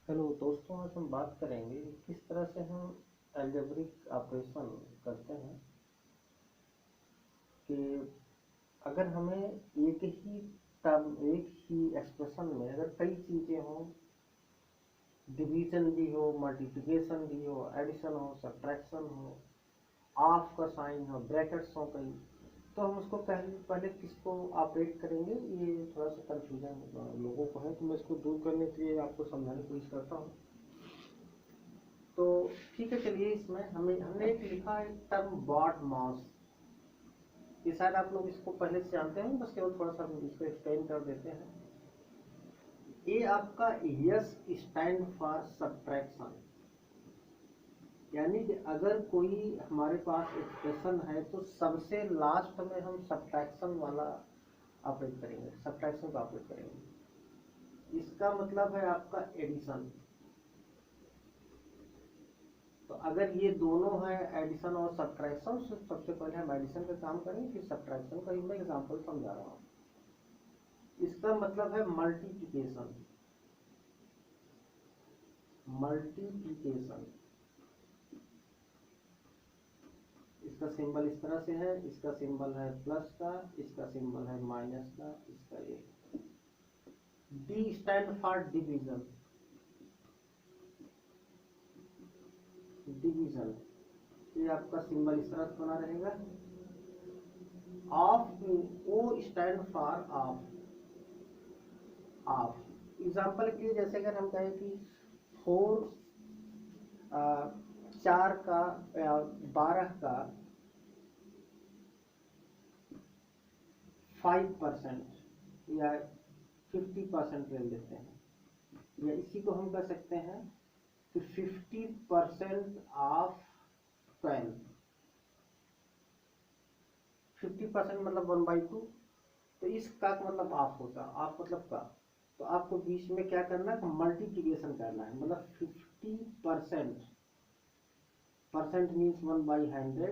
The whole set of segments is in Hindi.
हेलो दोस्तों, आज हम बात करेंगे किस तरह से हम अलजेब्रिक ऑपरेशन करते हैं। कि अगर हमें एक ही एक्सप्रेशन में अगर कई चीज़ें हों, डिवीजन भी हो, मल्टीप्लिकेशन भी हो, एडिशन हो, सब्ट्रैक्शन हो, ऑफ का साइन हो, ब्रैकेट्स हो कई, तो हम उसको पहले पहले किसको ऑपरेट करेंगे, ये थोड़ा सा कंफ्यूजन लोगों को है, तो मैं इसको दूर करने के लिए आपको समझाने की कोशिश करता हूँ। तो ठीक है, चलिए इसमें हमने एक लिखा है टर्म बॉड मास। ये शायद आप लोग इसको पहले से जानते हैं, बस केवल थोड़ा सा हम इसको एक्सप्लेन कर देते हैं। ये आपका यस स्टैंड फॉर सब्ट्रैक्शन, यानी कि अगर कोई हमारे पास एक्सप्रेशन है तो सबसे लास्ट में हम सब्ट्रैक्शन वाला ऑपरेट करेंगे, सब्ट्रैक्शन का ऑपरेट करेंगे। इसका मतलब है आपका एडिशन। तो अगर ये दोनों है एडिशन और सब्ट्रैक्शन, तो सबसे पहले हम एडिशन का काम करेंगे, फिर सब्ट्रैक्शन का ही मैं एग्जांपल समझा रहा हूँ। इसका मतलब है मल्टीप्लिकेशन। मल्टीप्लिकेशन इसका सिंबल इस तरह से है, इसका सिंबल है प्लस का, इसका सिंबल है माइनस का, इसका ये। D stand for division. Division ये आपका सिंबल इस तरह से बना रहेगा। Of O stand for of. Of example के लिए जैसे अगर हम कहें कि 4 4 का 12 का 5% या 50% ले लेते हैं, या इसी को हम कह सकते हैं कि 50% ऑफ 12। 50% मतलब 1/2। तो इसका मतलब ऑफ होता है, ऑफ मतलब का। तो आपको बीच में क्या करना है, मल्टीप्लिकेशन करना है, मतलब 50%। Percent means 1/100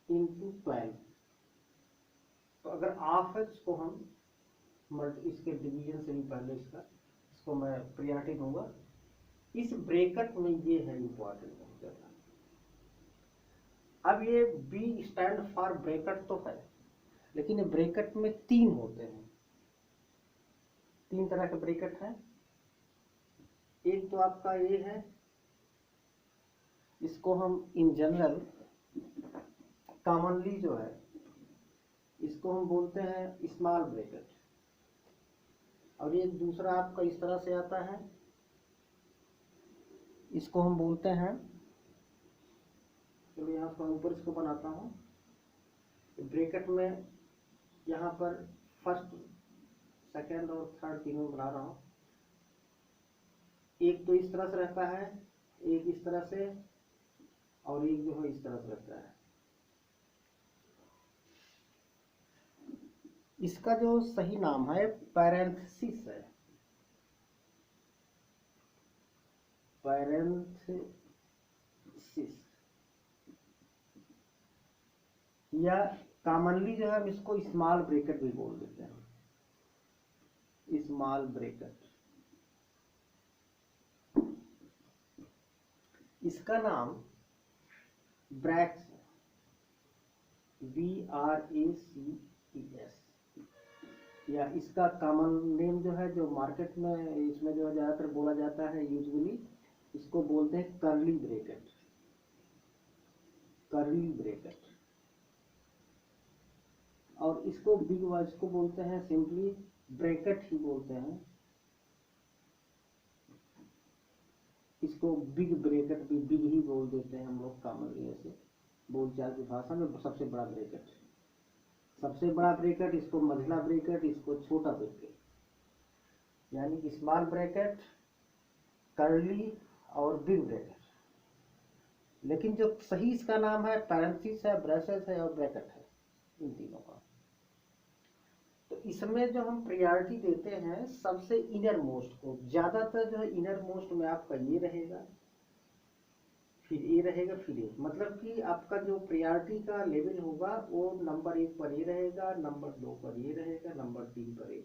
into 12। तो अगर ऑफ है इसको हम इसके डिवीजन से भी पहले इसको मैं प्रियॉरिटी दूंगा। इस ब्रेकेट में ये है इंपॉर्टेंट बहुत ज्यादा। अब ये बी स्टैंड फॉर ब्रेकेट तो है, लेकिन ये ब्रेकेट में 3 होते हैं। 3 तरह के ब्रेकेट हैं। एक तो आपका ये है, इसको हम इन जनरल कॉमनली जो है इसको हम बोलते हैं स्मॉल ब्रेकेट। और ये दूसरा आपका इस तरह से आता है, इसको हम बोलते हैं, चलो यहाँ पर ऊपर इसको बनाता हूँ। ब्रेकेट में यहाँ पर फर्स्ट, सेकेंड और थर्ड तीनों बना रहा हूँ। एक तो इस तरह से रहता है, एक इस तरह से, और एक जो है इस तरह से रहता है। इसका जो सही नाम है पैरेंथेसिस है। पैरेंथेसिस या कॉमनली जो है हम इसको स्मॉल ब्रेकेट भी बोल देते हैं। स्मॉल ब्रेकेट, इसका नाम ब्रैक्स, BRACES, या इसका कॉमन नेम जो है, जो मार्केट में इसमें जो ज्यादातर बोला जाता है यूजुअली, इसको बोलते हैं कर्ली ब्रेकेट। Curly bracket. और इसको बिग वर्ड्स को बोलते हैं सिंपली ब्रैकेट ही बोलते हैं। इसको बिग ब्रैकेट भी बिग ही बोल देते हैं हम लोग कॉमनली, ऐसे बोलचाल की भाषा में। सबसे बड़ा ब्रैकेट, सबसे बड़ा ब्रैकेट, इसको मझला ब्रैकेट, इसको छोटा ब्रैकेट, यानी कि स्मॉल ब्रैकेट, कर्ली और बिग ब्रैकेट। लेकिन जो सही इसका नाम है पैरेंथेसिस है, ब्रेसेस है और ब्रैकेट है, इन तीनों का। तो इसमें जो हम प्रायोरिटी देते हैं सबसे इनर मोस्ट को, ज्यादातर जो है इनर मोस्ट में आपका ये रहेगा, फिर ये रहेगा, फिर ये, मतलब कि आपका जो प्रायोरिटी का लेवल होगा वो नंबर 1 पर ये रहेगा, नंबर 2 पर ये रहेगा, नंबर 3 पर ये।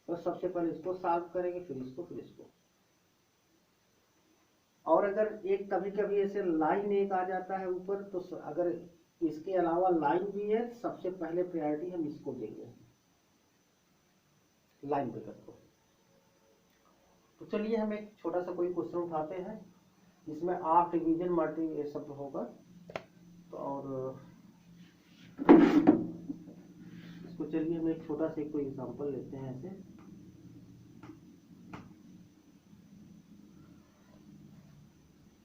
तो सबसे पहले इसको सॉल्व करेंगे, फिर इसको, फिर इसको। और अगर एक कभी कभी ऐसे लाइन एक आ जाता है ऊपर, तो अगर इसके अलावा लाइन भी है, सबसे पहले प्रायोरिटी हम इसको देंगे, लाइन ब्रेकर को। तो चलिए हम एक छोटा सा कोई क्वेश्चन उठाते हैं जिसमें ऑफ डिवीजन मल्टी ये सब होगा। तो और इसको चलिए हम एक छोटा सा कोई एग्जांपल लेते हैं ऐसे।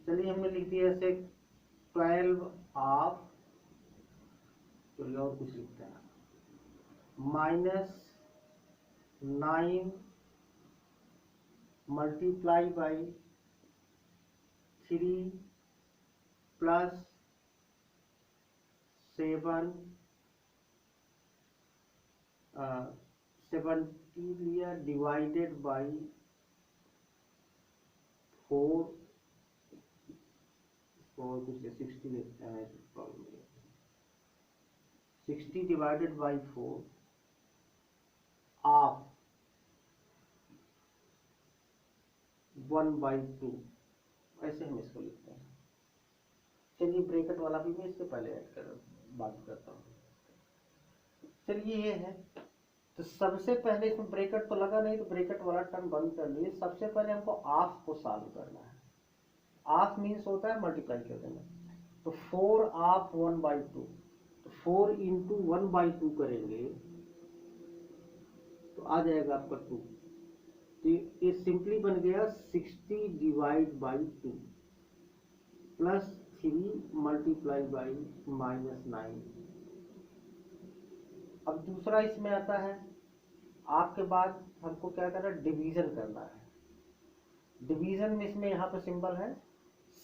चलिए हमने लिख दिया ऐसे 12 ऑफ, चलिए और कुछ लिखते हैं, -9 मल्टीप्लाई बाई 3 प्लस 7 70 लिया डिवाइडेड बाई 4, और कुछ 60 लेते हैं, 60 डिवाइडेड बाई 4 ऑफ 1/2, ऐसे हम इसको लिखते हैं। चलिए ब्रैकेट वाला भी मैं इसके पहले ऐड कर बात करता हूँ। चलिए ये है, तो सबसे पहले इसमें ब्रैकेट तो लगा नहीं, तो ब्रैकेट वाला टर्म बंद कर लिए। सबसे पहले हमको ऑफ को सॉल्व करना है। ऑफ मीन्स होता है मल्टीप्लाई कर देना। तो 4 ऑफ 1/2, तो 4 इंटू 1/2 करेंगे तो आ जाएगा आपका 2। तो ये सिंपली बन गया 60 divide by 2 plus 3 multiply by -9। अब दूसरा इसमें आता है, आपके बाद हमको क्या करना है, डिवीजन करना है। डिवीजन में इसमें यहाँ पे सिंबल है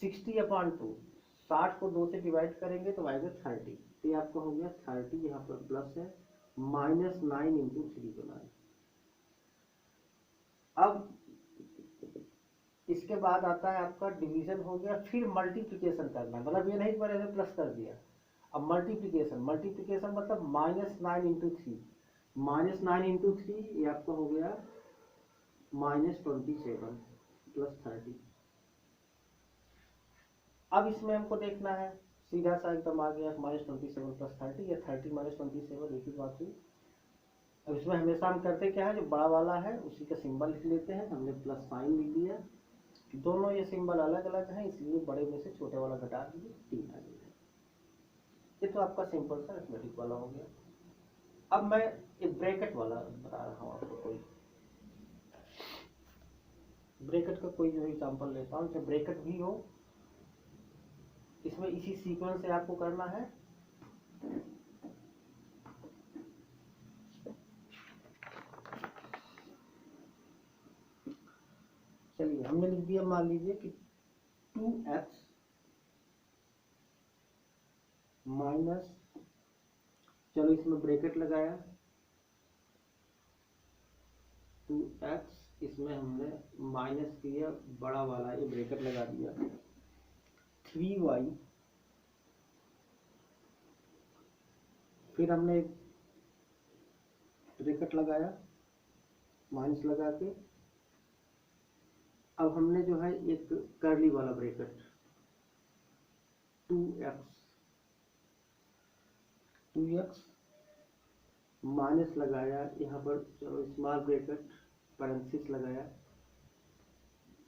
60/2, 60 को 2 से डिवाइड करेंगे तो आएगा 30। तो ये आपका हो गया 30, यहाँ पर प्लस है, -9 इंटू 3 बनाए। अब इसके बाद आता है आपका डिवीजन हो गया, फिर मल्टीप्लिकेशन करना है। मतलब ये नहीं कि मैंने प्लस कर दिया, अब मल्टीप्लिकेशन मतलब -9 इंटू 3, -9 इंटू 3 ये आपका हो गया -27 प्लस 30। अब इसमें हमको देखना है, सीधा सा एकदम आ गया -27 प्लस 30 या 30 -27, एक ही बात हुई। अब इसमें हमेशा हम करते क्या है, जो बड़ा वाला है उसी का सिंबल लिख लेते हैं। हमने प्लस साइन लिख दिया, दोनों ये सिंबल अलग अलग हैं, इसलिए बड़े में से छोटे वाला घटा दिए, 3 आ गया। ये तो आपका सिंपल सा अरिथमेटिक वाला हो गया। अब मैं एक ब्रैकेट वाला बता रहा हूँ आपको, कोई ब्रैकेट का कोई जो एग्जांपल लेता हूँ, चाहे ब्रैकेट भी हो, इसमें इसी सीक्वेंस से आपको करना है। चलिए हमने लिख दिया, मान लीजिए कि 2x माइनस, चलो इसमें ब्रैकेट लगाया, 2x, इसमें हमने माइनस किया बड़ा वाला, ये ब्रैकेट लगा दिया, 3y, फिर हमने ब्रैकेट लगाया माइनस लगा के, अब हमने जो है एक कर्ली वाला ब्रैकेट 2x माइनस लगाया, यहाँ पर चलो स्मॉल ब्रैकेट पैरेंथेसिस लगाया,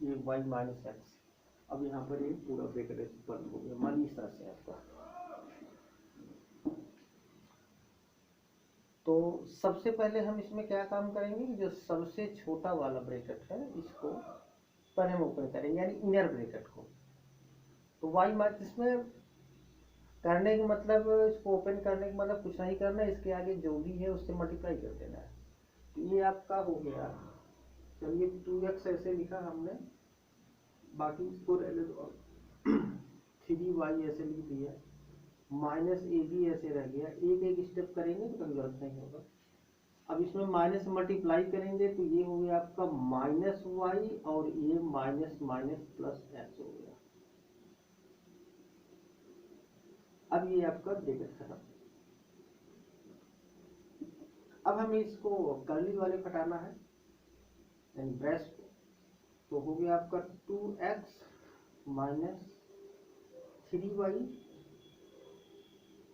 ये y माइनस एक्स। अब यहाँ पर ये पूरा ब्रैकेट बंद हो गया, मान इस तरह से आपका। तो सबसे पहले हम इसमें क्या काम करेंगे कि जो सबसे छोटा वाला ब्रैकेट है इसको पर हम ओपन करेंगे, यानी इनर ब्रैकेट को। तो y माइनस, इसमें करने का मतलब, इसको ओपन करने का मतलब कुछ नहीं करना है, इसके आगे जो भी है उससे मल्टीप्लाई कर देना है। तो ये आपका हो गया, चलिए 2x ऐसे लिखा हमने, बाकी इसको रहने दो, 3y ऐसे लिख दिया, माइनस ए बी ऐसे रह गया। एक एक स्टेप करेंगे तो कभी गलत नहीं होगा। अब इसमें माइनस मल्टीप्लाई करेंगे तो ये हो गया आपका -y, और ये माइनस माइनस प्लस एक्स हो गया। अब ये आपका ब्रैकेट खत्म। अब हमें इसको कर्ली वाले हटाना है, यानी ब्रैस को। तो हो गया आपका 2x माइनस 3y,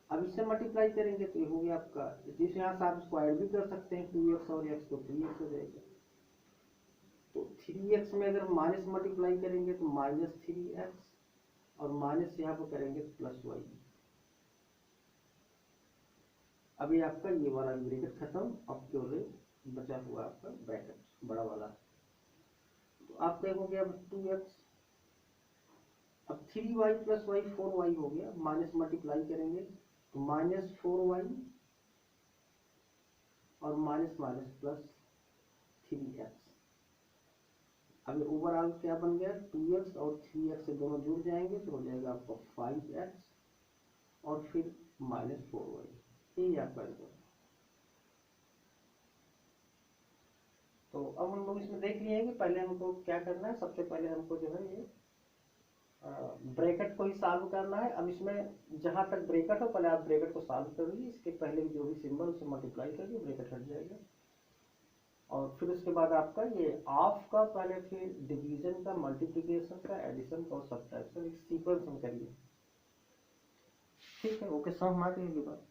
अब इससे मल्टीप्लाई करेंगे तो ये हो गया आपका, जिस यहाँ से आप स्क्वायर भी कर सकते हैं 2x और x, तो 3x हो जाएगा। तो 3x में अगर माइनस मल्टीप्लाई करेंगे तो -3x, और माइनस यहाँ पर करेंगे तो +y। अभी आपका ये वाला ब्रैकेट खत्म, अब केवल बचा हुआ आपका ब्रैकेट बड़ा वाला। तो आप देखोगे अब 2x, अब 3y + y 4y हो गया, माइनस मल्टीप्लाई करेंगे तो -4y और माइनस माइनस +3x। अब ओवरऑल क्या बन गया, 2x और 3x से दोनों जुड़ जाएंगे तो हो जाएगा आपका 5x और फिर -4y। यही आपका आंसर। तो अब हम लोग इसमें देख लिए हैं कि पहले हमको क्या करना है। सबसे पहले हमको जो है ये ब्रैकेट को ही सॉल्व करना है। अब इसमें जहां तक ब्रैकेट हो पहले आप ब्रैकेट को सॉल्व कर लीजिए, इसके पहले जो भी सिंबल से मल्टीप्लाई करिए, ब्रैकेट हट जाएगा। और फिर उसके बाद आपका ये ऑफ का पहले, फिर डिवीजन का, मल्टीप्लिकेशन का, एडिशन का और सब्ट्रैक्शन, एक सीक्वेंस में करिए। ठीक है, ओके, समझ में आ गई ये बात।